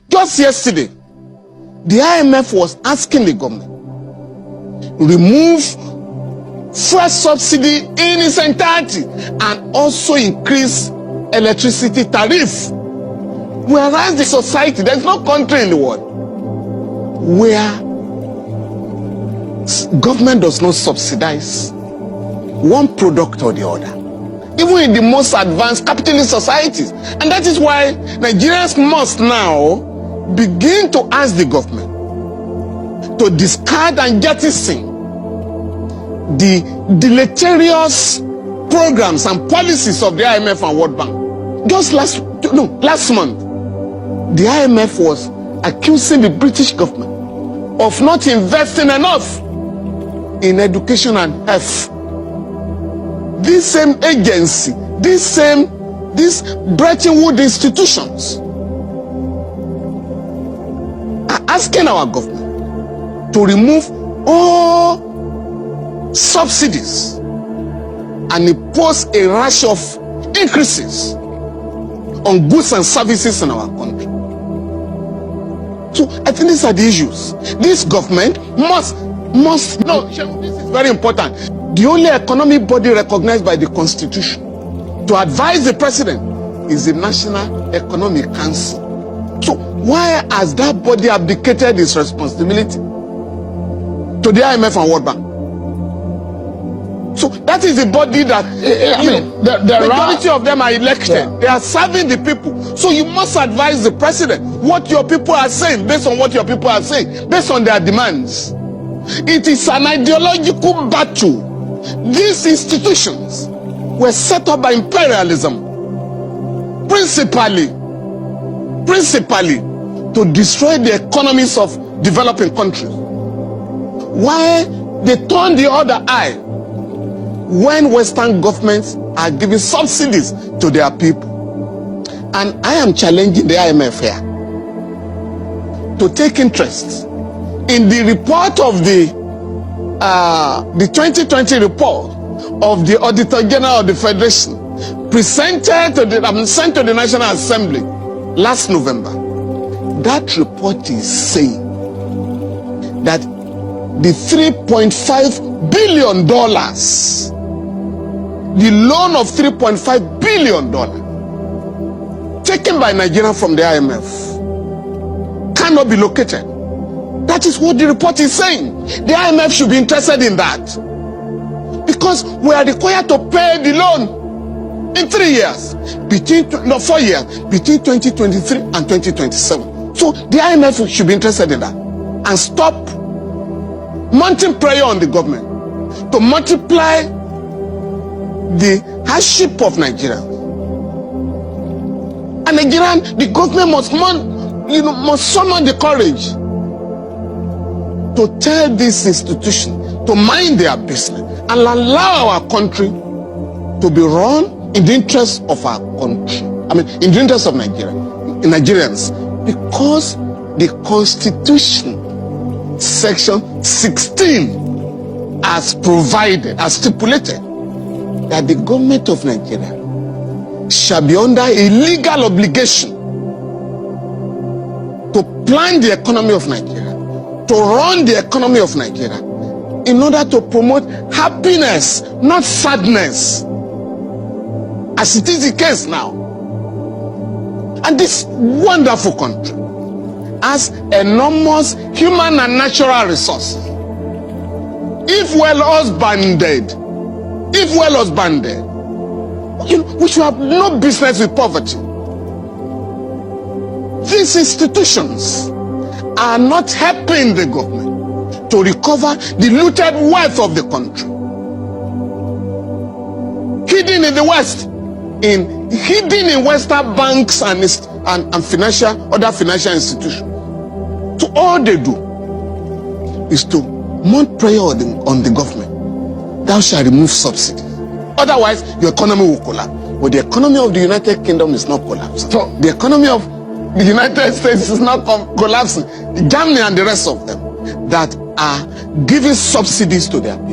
Just yesterday, the IMF was asking the government remove fuel subsidy in its entirety and also increase electricity tariff. Whereas the society, there's no country in the world where government does not subsidize one product or the other, even in the most advanced capitalist societies. And that is why Nigerians must now begin to ask the government to discard and jettison the deleterious programs and policies of the IMF and World Bank. Just last month, the IMF was accusing the British government of not investing enough in education and health. This same agency, these Bretton Woods institutions are asking our government to remove all subsidies and impose a rush of increases on goods and services in our country. So I think these are the issues. This government must no, this is very important. The only economic body recognized by the Constitution to advise the president is the National Economic Council. So why has that body abdicated its responsibility to the IMF and World Bank? So that is the body that the majority of them are elected. Yeah. They are serving the people. So you must advise the president what your people are saying, based on what your people are saying, based on their demands. It is an ideological battle. These institutions were set up by imperialism, principally to destroy the economies of developing countries. Why they turn the other eye when Western governments are giving subsidies to their people. And I am challenging the IMF here to take interest in the report of the 2020 report of the Auditor General of the Federation, sent to the National Assembly last November. That report is saying that the $3.5 billion, the loan of $3.5 billion taken by Nigeria from the IMF cannot be located. That is what the report is saying. The IMF should be interested in that, because we are required to pay the loan in 4 years, between 2023 and 2027. So the IMF should be interested in that and stop mounting pressure on the government to multiply the hardship of Nigeria. And the government must summon the courage to tell this institution to mind their business and allow our country to be run in the interest of our country. In the interest of Nigerians, because the Constitution, Section 16, has stipulated that the government of Nigeria shall be under a legal obligation to plan the economy of Nigeria, to run the economy of Nigeria, in order to promote happiness, not sadness, as it is the case now. And this wonderful country has enormous human and natural resources. If well husbanded, we should have no business with poverty. These institutions are not helping the government to recover the looted wealth of the country, hidden in the West, hidden in Western banks and other financial institutions. So all they do is to mount prayer on the government. Thou shalt remove subsidies, otherwise your economy will collapse. But the economy of the United Kingdom is not collapsing. So the economy of the United States is not collapsing. Germany and the rest of them that are giving subsidies to their people.